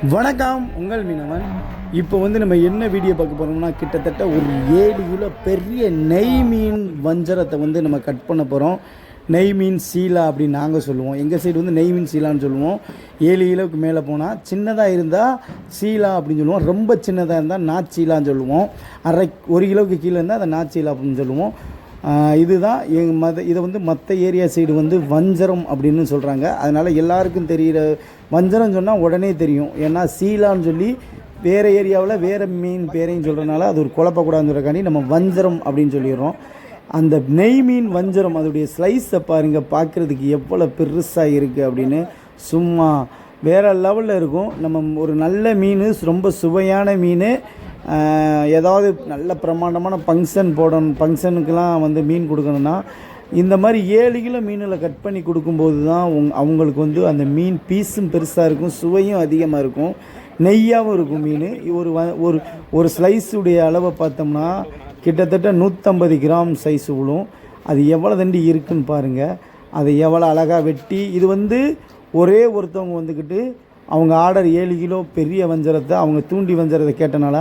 வணக்கம், உங்கள் மீனவன். இப்போ நம்ம என்ன வீடியோ பார்க்க போகிறோம்னா, கிட்டத்தட்ட ஒரு 7 கிலோ பெரிய நெய் மீன் வஞ்சரத்தை நம்ம கட் பண்ண போகிறோம். நெய் மீன் சீலா அப்படின்னு நாங்கள் சொல்லுவோம். எங்கள் சைடு நெய் மீன் சீலான்னு சொல்லுவோம். 7 கிலோவுக்கு மேலே போனால் சின்னதாக இருந்தால் சீலா அப்படின்னு சொல்லுவோம். ரொம்ப சின்னதாக இருந்தால் நாச்சீலான்னு சொல்லுவோம். 1 கிலோவுக்கு கீழே இருந்தால் அதை நாச்சீலா அப்படின்னு சொல்லுவோம். இதுதான் இதை மற்ற ஏரியா சைடு வஞ்சரம் அப்படின்னு சொல்கிறாங்க. அதனால் எல்லாருக்கும் தெரிகிற வஞ்சரம் சொன்னால் உடனே தெரியும். ஏன்னா சீலான்னு சொல்லி வேறு ஏரியாவில் வேறு மீன் பேரையும் சொல்கிறனால அது ஒரு குழப்பக்கூடாதுன்னு சொல்கிறக்காண்டி நம்ம வஞ்சரம் அப்படின்னு சொல்லிடுறோம். அந்த நெய் மீன் வஞ்சரம் அதோடைய ஸ்லைஸை பாருங்கள், பார்க்குறதுக்கு எவ்வளோ பெருசாக இருக்குது அப்படின்னு. சும்மா வேறு லெவலில் இருக்கும். நம்ம ஒரு நல்ல மீன், ரொம்ப சுவையான மீன், ஏதாவது நல்ல பிரமாண்டமான ஃபங்க்ஷனுக்கெலாம் மீன் கொடுக்கணுன்னா இந்த மாதிரி 7 கிலோ மீனில் கட் பண்ணி கொடுக்கும்போது தான் அவங்களுக்கு அந்த மீன் பீஸும் பெருசாக இருக்கும், சுவையும் அதிகமாக இருக்கும், நெய்யாகவும் இருக்கும் மீன். ஒரு ஸ்லைஸுடைய அளவை பார்த்தோம்னா கிட்டத்தட்ட 150 கிராம் சைஸ் விழும். அது எவ்வளோ தண்டி இருக்குதுன்னு பாருங்கள். அதை எவ்வளோ அழகாக வெட்டி இது ஒரே ஒருத்தவங்க அவங்க ஆர்டர் 7 கிலோ பெரிய வஞ்சரத்தை அவங்க தூண்டி வஞ்சரத்தை கேட்டனால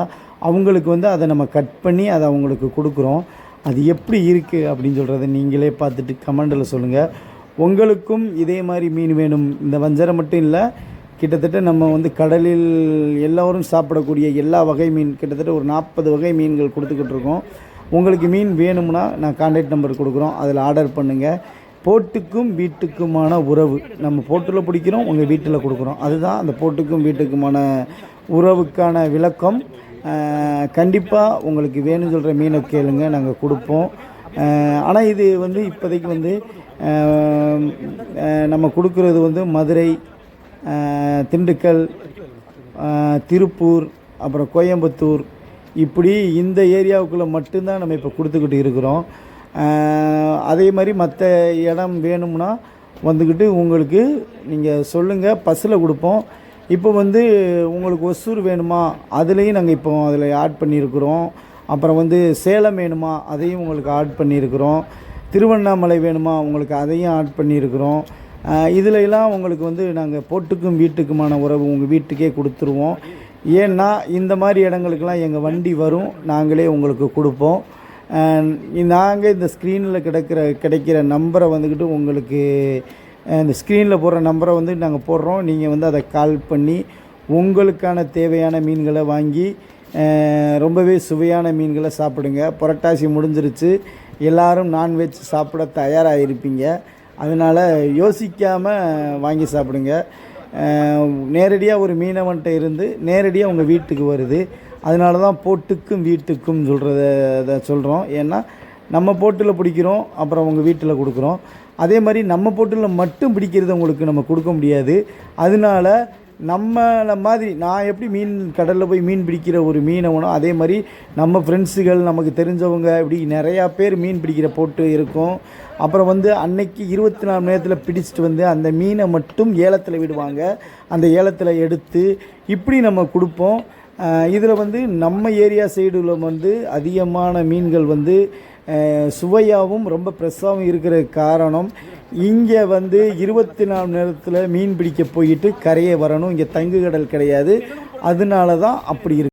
அவங்களுக்கு அதை நம்ம கட் பண்ணி அதை அவங்களுக்கு கொடுக்குறோம். அது எப்படி இருக்குது அப்படின்னு சொல்கிறத நீங்களே பார்த்துட்டு கமெண்டில் சொல்லுங்கள். உங்களுக்கும் இதே மாதிரி மீன் வேணும். இந்த வஞ்சரம் மட்டும் இல்லை, கிட்டத்தட்ட நம்ம கடலில் எல்லோரும் சாப்பிடக்கூடிய எல்லா வகை மீன், கிட்டத்தட்ட ஒரு 40 வகை மீன்கள் கொடுத்துக்கிட்டு இருக்கோம். உங்களுக்கு மீன் வேணும்னா நான் கான்டாக்ட் நம்பர் கொடுக்குறோம், அதில் ஆர்டர் பண்ணுங்கள். போட்டுக்கும் வீட்டுக்குமான உறவு, நம்ம போட்டில் பிடிக்கிறோம், உங்கள் வீட்டில் கொடுக்குறோம். அதுதான் அந்த போட்டுக்கும் வீட்டுக்குமான உறவுக்கான விளக்கம். கண்டிப்பாக உங்களுக்கு வேணும்னு சொல்கிற மீனை கேளுங்க, நாங்கள் கொடுப்போம். ஆனால் இது இப்போதைக்கு நம்ம கொடுக்குறது மதுரை, திண்டுக்கல், திருப்பூர், அப்புறம் கோயம்புத்தூர், இப்படி இந்த ஏரியாவுக்குள்ளே மட்டும்தான் நம்ம இப்போ கொடுத்துக்கிட்டு இருக்கிறோம். அதே மாதிரி மற்ற இடம் வேணும்னா உங்களுக்கு நீங்கள் சொல்லுங்கள், பஸ்ஸில் கொடுப்போம். இப்போ உங்களுக்கு ஒசூர் வேணுமா, அதுலேயும் நாங்கள் இப்போ அதில் ஆட் பண்ணியிருக்கிறோம். அப்புறம் சேலம் வேணுமா, அதையும் உங்களுக்கு ஆட் பண்ணியிருக்கிறோம். திருவண்ணாமலை வேணுமா, உங்களுக்கு அதையும் ஆட் பண்ணியிருக்கிறோம். இதிலெல்லாம் உங்களுக்கு நாங்கள் போட்டுக்கும் வீட்டுக்குமான உறவு உங்கள் வீட்டுக்கே கொடுத்துருவோம். ஏன்னா இந்த மாதிரி இடங்களுக்கெல்லாம் எங்கள் வண்டி வரும், நாங்களே உங்களுக்கு கொடுப்போம். நாங்கள் இந்த ஸ்க்ரீனில் கிடைக்கிற நம்பரை உங்களுக்கு இந்த ஸ்க்ரீனில் போடுற நம்பரை நாங்கள் போடுறோம். நீங்கள் அதை கால் பண்ணி உங்களுக்கான தேவையான மீன்களை வாங்கி ரொம்பவே சுவையான மீன்களை சாப்பிடுங்க. புரட்டாசி முடிஞ்சிருச்சு, எல்லோரும் நான்வெஜ் சாப்பிட தயாராக இருப்பீங்க. அதனால் யோசிக்காமல் வாங்கி சாப்பிடுங்க. நேரடியாக ஒரு மீனவன்கிட்ட இருந்து நேரடியாக உங்கள் வீட்டுக்கு வருது. அதனால தான் போட்டுக்கும் வீட்டுக்கும் சொல்கிறோம். ஏன்னா நம்ம போட்டில் பிடிக்கிறோம், அப்புறம் உங்கள் வீட்டில் கொடுக்குறோம். அதே மாதிரி நம்ம போட்டில் மட்டும் பிடிக்கிறது உங்களுக்கு நம்ம கொடுக்க முடியாது. அதனால நம்மளை மாதிரி நான் எப்படி கடலில் போய் மீன் பிடிக்கிற ஒரு மீனவனோ, அதே மாதிரி நம்ம ஃப்ரெண்ட்ஸுகள், நமக்கு தெரிஞ்சவங்க, இப்படி நிறையா பேர் மீன் பிடிக்கிற போட்டு இருக்கும். அப்புறம் அன்னைக்கு 24 மணி நேரத்தில் பிடிச்சிட்டு அந்த மீனை மட்டும் ஏலத்தில் விடுவாங்க. அந்த ஏலத்தில் எடுத்து இப்படி நம்ம கொடுப்போம். இதில் நம்ம ஏரியா சைடில் அதிகமான மீன்கள் சுவையாகவும் ரொம்ப ஃப்ரெஷ்ஷாகவும் இருக்கிற காரணம், இங்கே 24 மணி நேரத்தில் மீன் பிடிக்க போயிட்டு கரையே வரணும், இங்கே தங்கு கடல் கிடையாது. அதனால தான் அப்படி இருக்குது.